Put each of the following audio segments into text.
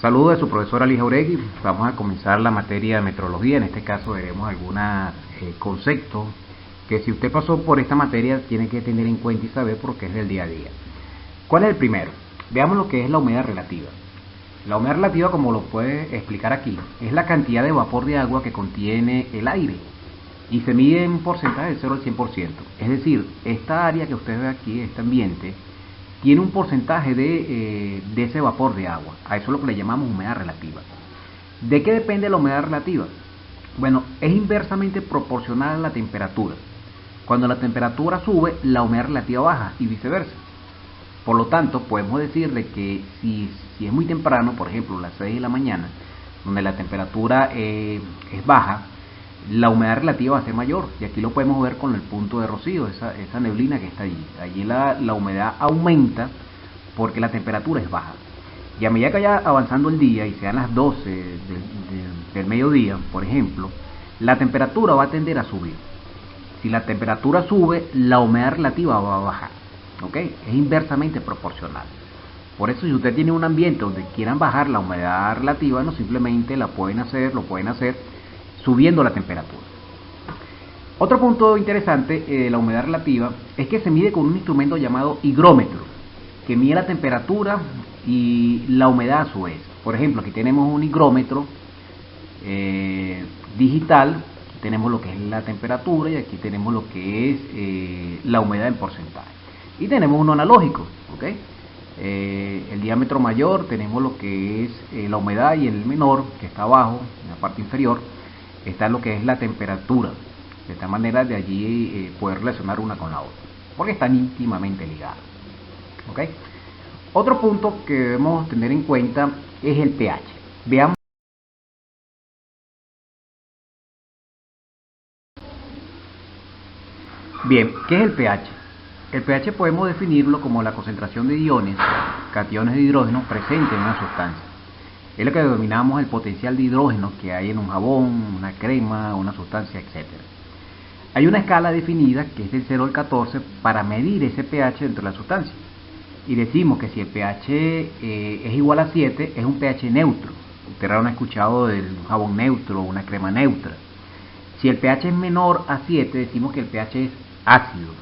Saludo de su profesor Ali Jauregui. Vamos a comenzar la materia de metrología. En este caso veremos algunos conceptos que si usted pasó por esta materia tiene que tener en cuenta y saber porque es del día a día. ¿Cuál es el primero? Veamos lo que es la humedad relativa. La humedad relativa, como lo puede explicar aquí, es la cantidad de vapor de agua que contiene el aire y se mide en porcentaje del 0 al 100%. Es decir, esta área que usted ve aquí, este ambiente, tiene un porcentaje de ese vapor de agua. A eso es lo que le llamamos humedad relativa. ¿De qué depende la humedad relativa? Bueno, es inversamente proporcional a la temperatura. Cuando la temperatura sube, la humedad relativa baja y viceversa. Por lo tanto, podemos decir de que si es muy temprano, por ejemplo, las 6 de la mañana, donde la temperatura es baja, la humedad relativa va a ser mayor. Y aquí lo podemos ver con el punto de rocío, esa neblina que está allí. Allí la humedad aumenta porque la temperatura es baja. Y a medida que vaya avanzando el día y sean las 12 del mediodía, por ejemplo, la temperatura va a tender a subir. Si la temperatura sube, la humedad relativa va a bajar. ¿Ok? Es inversamente proporcional. Por eso si usted tiene un ambiente donde quieran bajar la humedad relativa, no simplemente lo pueden hacer subiendo la temperatura. Otro punto interesante de la humedad relativa es que se mide con un instrumento llamado higrómetro, que mide la temperatura y la humedad a su vez. Por ejemplo, aquí tenemos un higrómetro digital, aquí tenemos lo que es la temperatura y aquí tenemos lo que es la humedad en porcentaje. Y tenemos uno analógico, ¿ok? El diámetro mayor tenemos lo que es la humedad y el menor, que está abajo, en la parte inferior, está lo que es la temperatura. De esta manera de allí poder relacionar una con la otra, porque están íntimamente ligadas. ¿Ok? Otro punto que debemos tener en cuenta es el pH. Veamos. Bien, ¿qué es el pH? El pH podemos definirlo como la concentración de iones, cationes de hidrógeno presente en una sustancia. Es lo que denominamos el potencial de hidrógeno que hay en un jabón, una crema, una sustancia, etc. Hay una escala definida que es del 0 al 14 para medir ese pH dentro de la sustancia. Y decimos que si el pH es igual a 7, es un pH neutro. Ustedes habrán escuchado del jabón neutro o una crema neutra. Si el pH es menor a 7, decimos que el pH es ácido.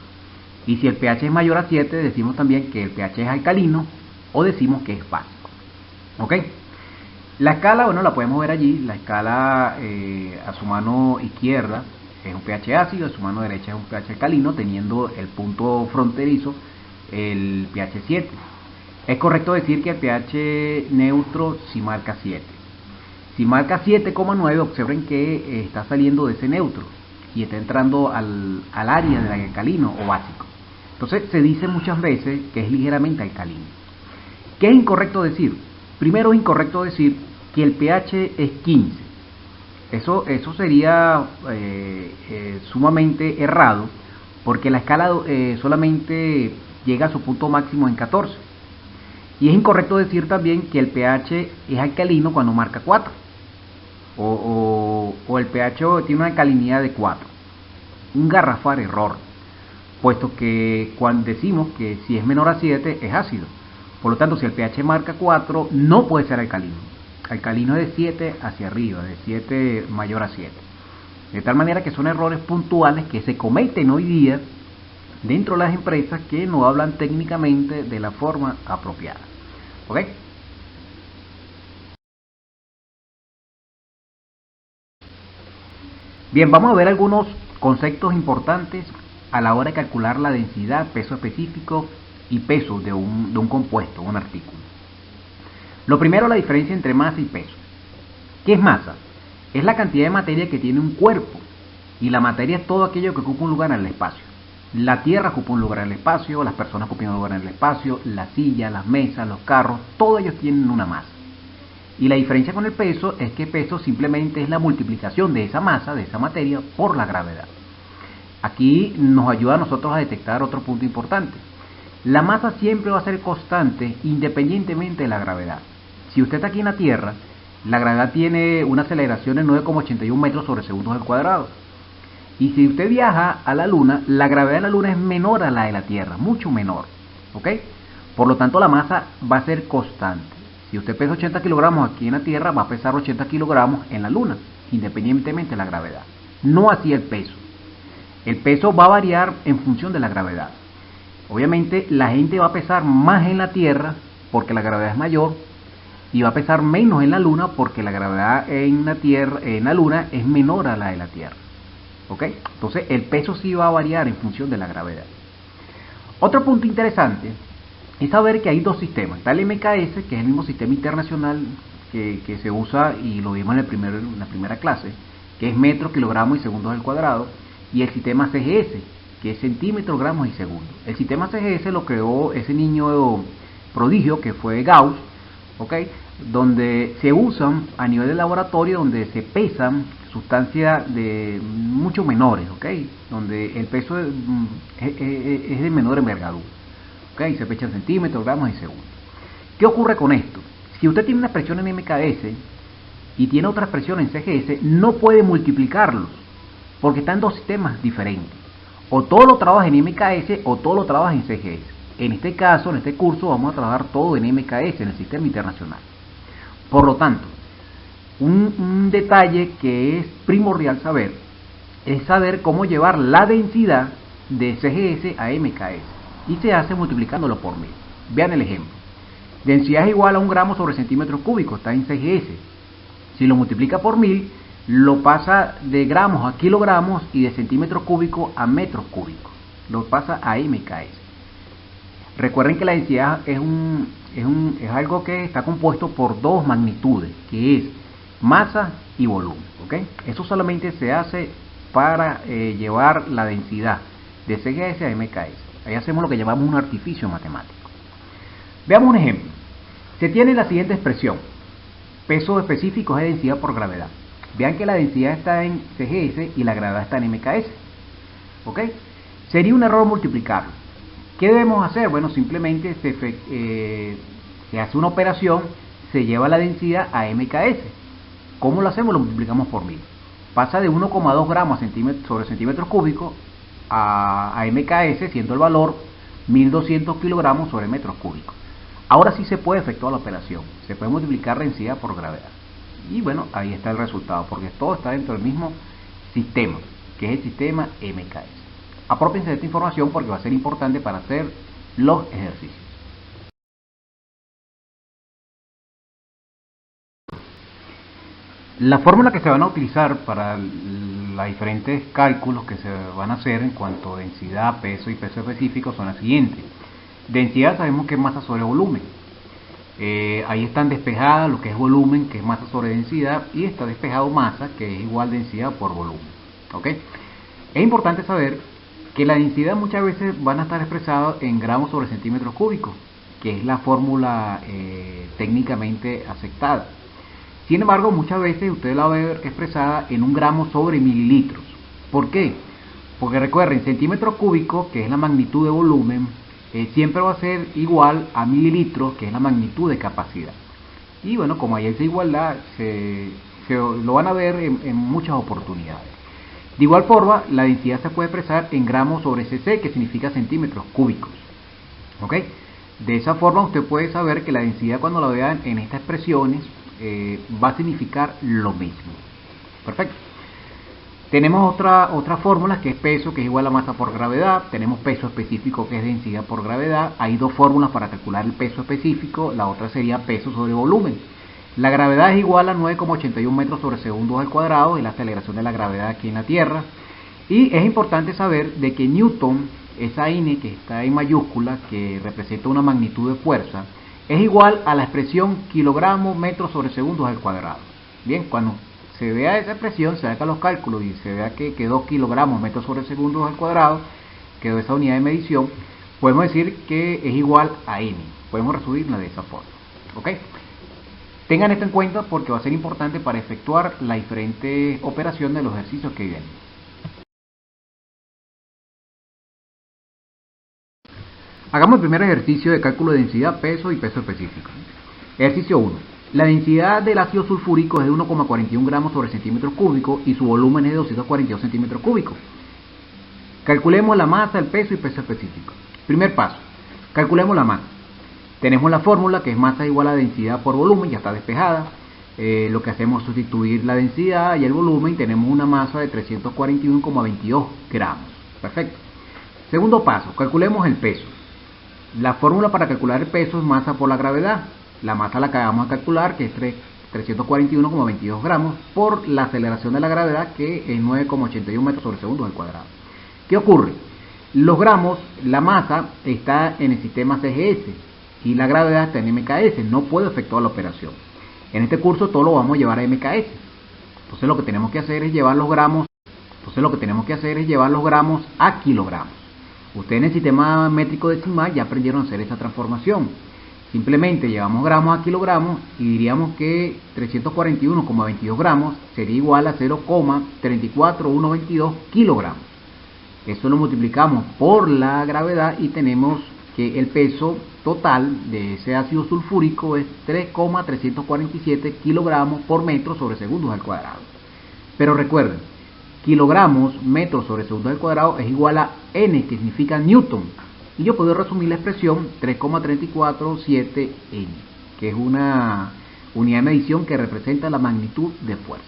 Y si el pH es mayor a 7, decimos también que el pH es alcalino o decimos que es básico. ¿Ok? La escala, bueno, la podemos ver allí. La escala a su mano izquierda es un pH ácido, a su mano derecha es un pH alcalino, teniendo el punto fronterizo, el pH 7. Es correcto decir que el pH neutro sí marca 7. Si marca 7,9, observen que está saliendo de ese neutro y está entrando al área del alcalino o básico. Entonces se dice muchas veces que es ligeramente alcalino. ¿Qué es incorrecto decir? Primero es incorrecto decir que el pH es 15. Eso sería sumamente errado, porque la escala solamente llega a su punto máximo en 14. Y es incorrecto decir también que el pH es alcalino cuando marca 4. O el pH tiene una alcalinidad de 4. Un garrafal error, puesto que cuando decimos que si es menor a 7 es ácido. Por lo tanto, si el pH marca 4, no puede ser alcalino. Alcalino es de 7 hacia arriba, de 7 mayor a 7. De tal manera que son errores puntuales que se cometen hoy día dentro de las empresas que no hablan técnicamente de la forma apropiada. ¿Ok? Bien, vamos a ver algunos conceptos importantes a la hora de calcular la densidad, peso específico y peso de un compuesto, un artículo. Lo primero, la diferencia entre masa y peso. ¿Qué es masa? Es la cantidad de materia que tiene un cuerpo, y la materia es todo aquello que ocupa un lugar en el espacio. La Tierra ocupa un lugar en el espacio, las personas ocupan un lugar en el espacio, la silla, las mesas, los carros, todos ellos tienen una masa. Y la diferencia con el peso es que peso simplemente es la multiplicación de esa masa, de esa materia, por la gravedad. Aquí nos ayuda a nosotros a detectar otro punto importante. La masa siempre va a ser constante independientemente de la gravedad. Si usted está aquí en la Tierra, la gravedad tiene una aceleración de 9,81 metros sobre segundos al cuadrado. Y si usted viaja a la Luna, la gravedad de la Luna es menor a la de la Tierra, mucho menor. ¿Ok? Por lo tanto, la masa va a ser constante. Si usted pesa 80 kilogramos aquí en la Tierra, va a pesar 80 kilogramos en la Luna, independientemente de la gravedad. No así el peso. El peso va a variar en función de la gravedad. Obviamente la gente va a pesar más en la Tierra porque la gravedad es mayor, y va a pesar menos en la Luna porque la gravedad en la Luna es menor a la de la Tierra. ¿Ok? Entonces el peso sí va a variar en función de la gravedad. Otro punto interesante es saber que hay dos sistemas. Está el MKS, que es el mismo sistema internacional que se usa y lo vimos en la primera clase, que es metros, kilogramos y segundos al cuadrado, y el sistema CGS, que es centímetros, gramos y segundos. El sistema CGS lo creó ese niño prodigio que fue Gauss, ¿ok? Donde se usan a nivel de laboratorio, donde se pesan sustancias de mucho menores, ¿ok? Donde el peso es de menor envergadura, ¿ok? Se pesa en centímetros, gramos y segundos. ¿Qué ocurre con esto? Si usted tiene una expresión en MKS y tiene otra expresión en CGS, no puede multiplicarlos, porque están dos sistemas diferentes. O todo lo trabaja en MKS o todo lo trabaja en CGS. En este caso, en este curso, vamos a trabajar todo en MKS, en el sistema internacional. Por lo tanto, un detalle que es primordial saber es saber cómo llevar la densidad de CGS a MKS. Y se hace multiplicándolo por 1000. Vean el ejemplo. Densidad es igual a 1 gramo sobre centímetros cúbicos, está en CGS. Si lo multiplica por 1000, lo pasa de gramos a kilogramos y de centímetros cúbicos a metros cúbicos. Lo pasa a MKS. Recuerden que la densidad es algo que está compuesto por dos magnitudes, que es masa y volumen. ¿Okay? Eso solamente se hace para llevar la densidad de CGS a MKS. Ahí hacemos lo que llamamos un artificio matemático. Veamos un ejemplo. Se tiene la siguiente expresión. Peso específico es densidad por gravedad. Vean que la densidad está en CGS y la gravedad está en MKS. ¿Ok? Sería un error multiplicarlo. ¿Qué debemos hacer? Bueno, simplemente se hace una operación, se lleva la densidad a MKS. ¿Cómo lo hacemos? Lo multiplicamos por 1000. Pasa de 1,2 gramos sobre centímetros cúbicos a MKS, siendo el valor 1200 kilogramos sobre metros cúbicos. Ahora sí se puede efectuar la operación. Se puede multiplicar densidad por gravedad. Y bueno, ahí está el resultado, porque todo está dentro del mismo sistema, que es el sistema MKS. Aprópiense de esta información porque va a ser importante para hacer los ejercicios. La fórmula que se van a utilizar para los diferentes cálculos que se van a hacer en cuanto a densidad, peso y peso específico son las siguientes. Densidad sabemos que es masa sobre volumen. Ahí están despejadas lo que es volumen, que es masa sobre densidad, y está despejado masa, que es igual densidad por volumen. ¿Ok? Es importante saber que la densidad muchas veces van a estar expresadas en gramos sobre centímetros cúbicos, que es la fórmula técnicamente aceptada. Sin embargo, muchas veces usted la va a ver expresada en 1 gramo sobre mililitros. ¿Por qué? Porque recuerden, centímetros cúbicos, que es la magnitud de volumen, siempre va a ser igual a mililitros, que es la magnitud de capacidad. Y bueno, como hay esa igualdad, lo van a ver en muchas oportunidades. De igual forma, la densidad se puede expresar en gramos sobre cc, que significa centímetros cúbicos. ¿Ok? De esa forma usted puede saber que la densidad, cuando la vean en estas expresiones, va a significar lo mismo. Perfecto. Tenemos otra fórmula, que es peso, que es igual a masa por gravedad. Tenemos peso específico, que es densidad por gravedad. Hay dos fórmulas para calcular el peso específico. La otra sería peso sobre volumen. La gravedad es igual a 9,81 metros sobre segundos al cuadrado, es la aceleración de la gravedad aquí en la Tierra. Y es importante saber de que Newton, esa N que está en mayúscula, que representa una magnitud de fuerza, es igual a la expresión kilogramos metros sobre segundos al cuadrado. Bien, cuando se vea esa expresión, se haga los cálculos y se vea que quedó kilogramos metros sobre segundos al cuadrado, quedó esa unidad de medición, podemos decir que es igual a N. Podemos resumirla de esa forma. ¿Ok? Tengan esto en cuenta porque va a ser importante para efectuar la diferente operación de los ejercicios que vienen. Hagamos el primer ejercicio de cálculo de densidad, peso y peso específico. Ejercicio 1. La densidad del ácido sulfúrico es de 1,41 gramos sobre centímetros cúbicos y su volumen es de 242 centímetros cúbicos. Calculemos la masa, el peso y peso específico. Primer paso. Calculemos la masa. Tenemos la fórmula que es masa igual a densidad por volumen, ya está despejada. Lo que hacemos es sustituir la densidad y el volumen y tenemos una masa de 341,22 gramos. Perfecto. Segundo paso, calculemos el peso. La fórmula para calcular el peso es masa por la gravedad. La masa la que vamos a calcular, que es 341,22 gramos, por la aceleración de la gravedad, que es 9,81 metros sobre segundos al cuadrado. ¿Qué ocurre? Los gramos, la masa está en el sistema CGS y la gravedad está en MKS, no puede efectuar la operación. En este curso todo lo vamos a llevar a MKS. Entonces lo que tenemos que hacer es llevar los gramos, a kilogramos. Ustedes en el sistema métrico decimal ya aprendieron a hacer esa transformación. Simplemente llevamos gramos a kilogramos y diríamos que 341,22 gramos sería igual a 0,34122 kilogramos. Eso lo multiplicamos por la gravedad y tenemos que el peso total de ese ácido sulfúrico es 3,347 kilogramos por metro sobre segundos al cuadrado. Pero recuerden, kilogramos metros sobre segundos al cuadrado es igual a N, que significa Newton. Y yo puedo resumir la expresión 3,347 N, que es una unidad de medición que representa la magnitud de fuerza.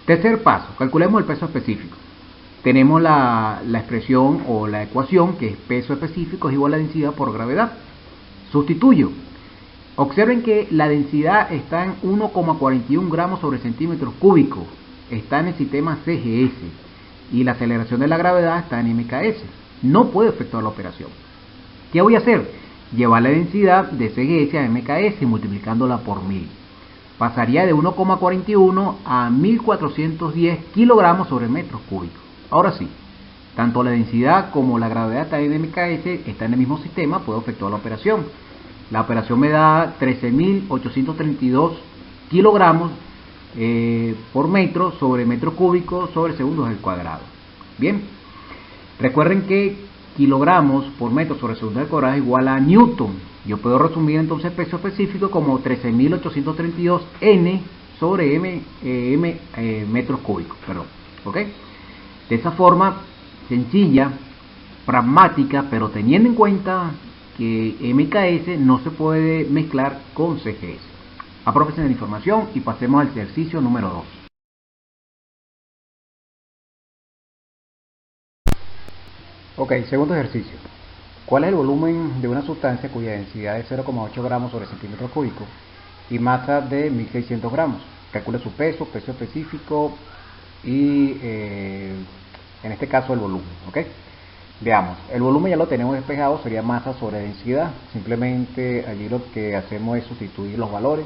Tercer paso, calculemos el peso específico. Tenemos la expresión o la ecuación que es peso específico es igual a densidad por gravedad. Sustituyo. Observen que la densidad está en 1,41 gramos sobre centímetros cúbicos. Está en el sistema CGS y la aceleración de la gravedad está en MKS. No puedo efectuar la operación. ¿Qué voy a hacer? Llevar la densidad de CGS a MKS multiplicándola por 1000. Pasaría de 1,41 a 1410 kilogramos sobre metros cúbicos. Ahora sí, tanto la densidad como la gravedad está en MKS, está en el mismo sistema, puedo efectuar la operación. La operación me da 13.832 kilogramos por metro sobre metro cúbico sobre segundos al cuadrado. Bien, recuerden que kilogramos por metro sobre segundos al cuadrado es igual a newton. Yo puedo resumir entonces el peso específico como 13.832 N sobre metros cúbicos. ¿Ok? De esa forma sencilla, pragmática, pero teniendo en cuenta que MKS no se puede mezclar con CGS. Aprovechen la información y pasemos al ejercicio número 2. Ok, segundo ejercicio. ¿Cuál es el volumen de una sustancia cuya densidad es 0,8 gramos sobre centímetro cúbico y masa de 1600 gramos? Calcule su peso, peso específico y en este caso el volumen. ¿Ok? Veamos, el volumen ya lo tenemos despejado, sería masa sobre densidad. Simplemente allí lo que hacemos es sustituir los valores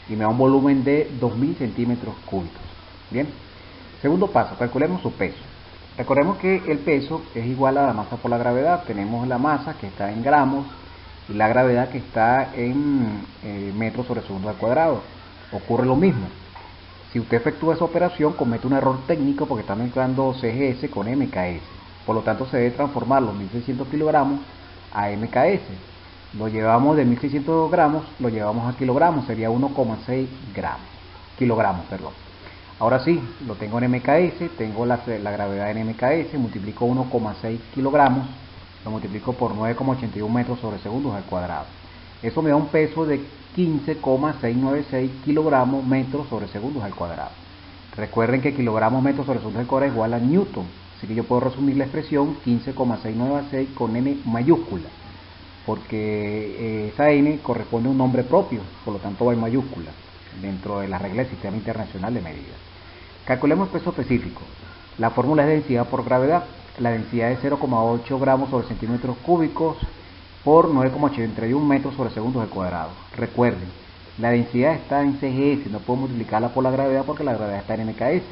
y me da un volumen de 2000 centímetros cúbicos. Bien, segundo paso, calculemos su peso. Recordemos que el peso es igual a la masa por la gravedad. Tenemos la masa que está en gramos y la gravedad que está en metros sobre segundo al cuadrado. Ocurre lo mismo. Si usted efectúa esa operación, comete un error técnico porque está mezclando CGS con MKS. Por lo tanto, se debe transformar los 1600 kilogramos a MKS. Lo llevamos de 1600 gramos, lo llevamos a kilogramos, sería 1,6 kilogramos. Ahora sí, lo tengo en MKS, tengo la gravedad en MKS, multiplico 1,6 kilogramos, lo multiplico por 9,81 metros sobre segundos al cuadrado. Eso me da un peso de 15,696 kilogramos metros sobre segundos al cuadrado. Recuerden que kilogramos metros sobre segundos al cuadrado es igual a newton, así que yo puedo resumir la expresión 15,696 con N mayúscula, porque esa N corresponde a un nombre propio, por lo tanto va en mayúscula dentro de la regla del Sistema Internacional de Medidas. Calculemos el peso específico. La fórmula es densidad por gravedad. La densidad es 0,8 gramos sobre centímetros cúbicos por 9,81 metros sobre segundos al cuadrado. Recuerden, la densidad está en CGS, no puedo multiplicarla por la gravedad porque la gravedad está en MKS.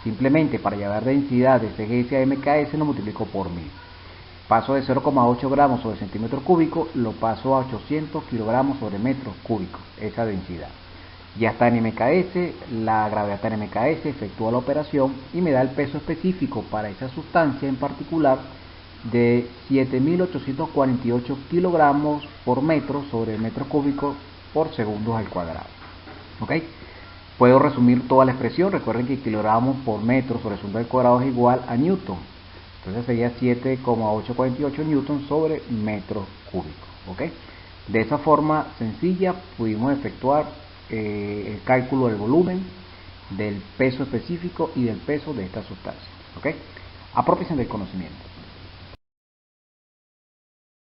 Simplemente para llevar densidad de CGS a MKS lo multiplico por 1000. Paso de 0,8 gramos sobre centímetros cúbicos, lo paso a 800 kilogramos sobre metros cúbicos, esa densidad. Ya está en MKS, la gravedad está en MKS, efectúa la operación y me da el peso específico para esa sustancia en particular de 7.848 kilogramos por metro sobre metros cúbicos por segundos al cuadrado. ¿Ok? Puedo resumir toda la expresión. Recuerden que kilogramos por metro sobre segundo al cuadrado es igual a newton. Entonces sería 7,848 newton sobre metro cúbico. ¿Ok? De esa forma sencilla pudimos efectuar el cálculo del volumen, del peso específico y del peso de esta sustancia. ¿Ok? Apropiación del conocimiento.